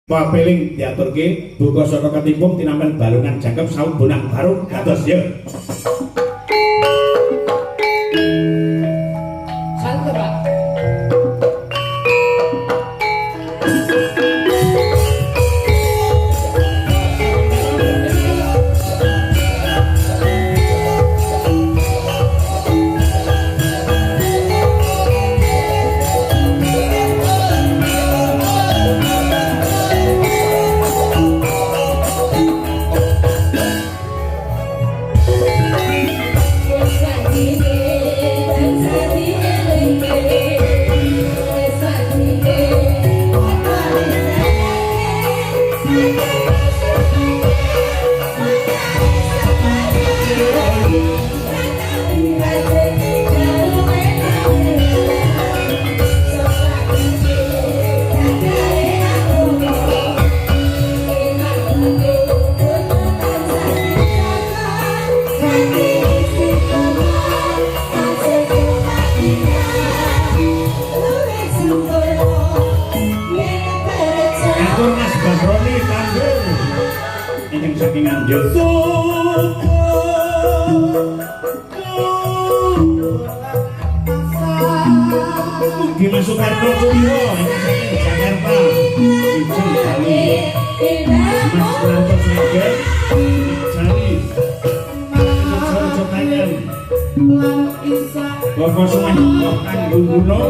Papeling diaturke buka sono ketimpung tinamel balungan jangkep saut bonang baru dados ya. Santai Pak. Masuk kartu kuyo, Jakarta, Ijeng Bali, Mas Lantos Regen, Jali, Jotangan, Bapak Suman, Bapak Gunguno,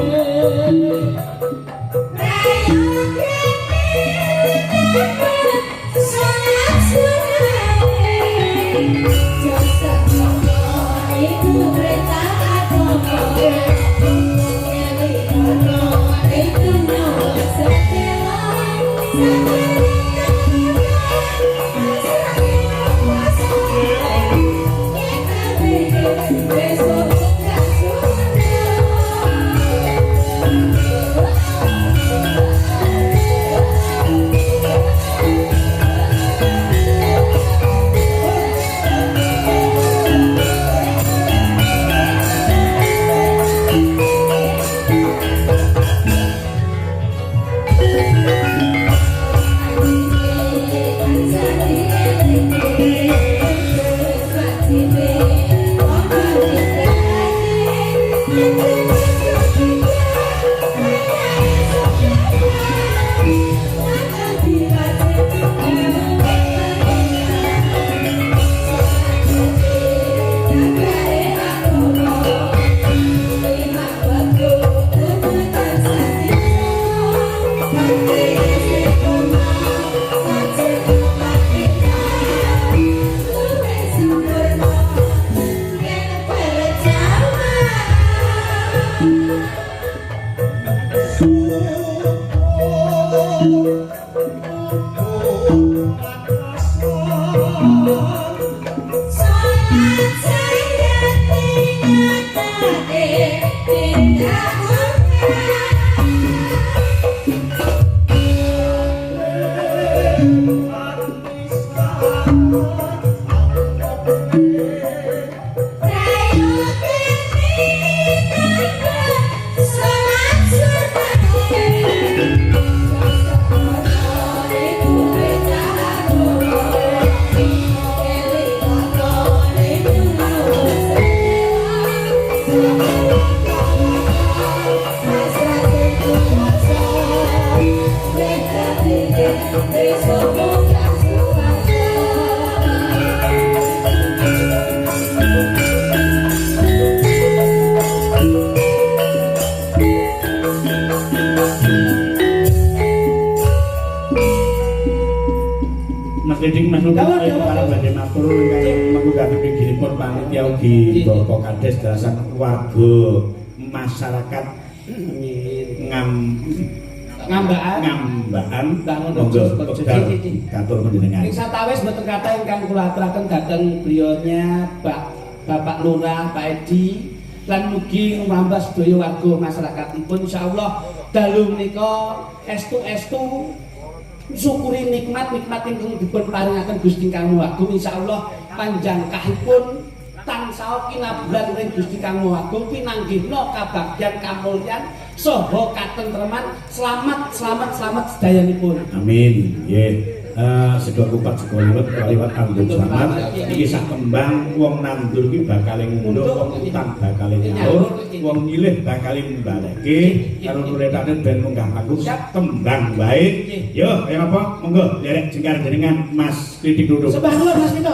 warga masyarakat ngambakan monggo katur panjenengan. Ing satawis mboten kathah ingkang kula aturaken dhateng briyanya Bapak Lurah, Pak Edi lan mugi ngrambah sedaya warga masyarakatipun insyaallah dalu menika estu-estu syukuri nikmat ingkang dipun paringaken Gusti Kang Agung insyaallah panjang kahipun tansah kinabulan ring Gusti Kang Maha Agung pinanggihna kabagyan kamulyan saha katentreman selamat sedayanipun. Amin. Nggih. Sego kupat sego liwet ambung selamat. Iki sak kembang wong nandur ki bakal ngunduh, wong utang bakal nyaur, wong nyilih bakal mbaleke karo turetane ben munggah aku tembang baik. Yo, kaya apa? Monggo derek jengkar jenengan Mas Titik Duduk. Sembah nuwun Mas Pito.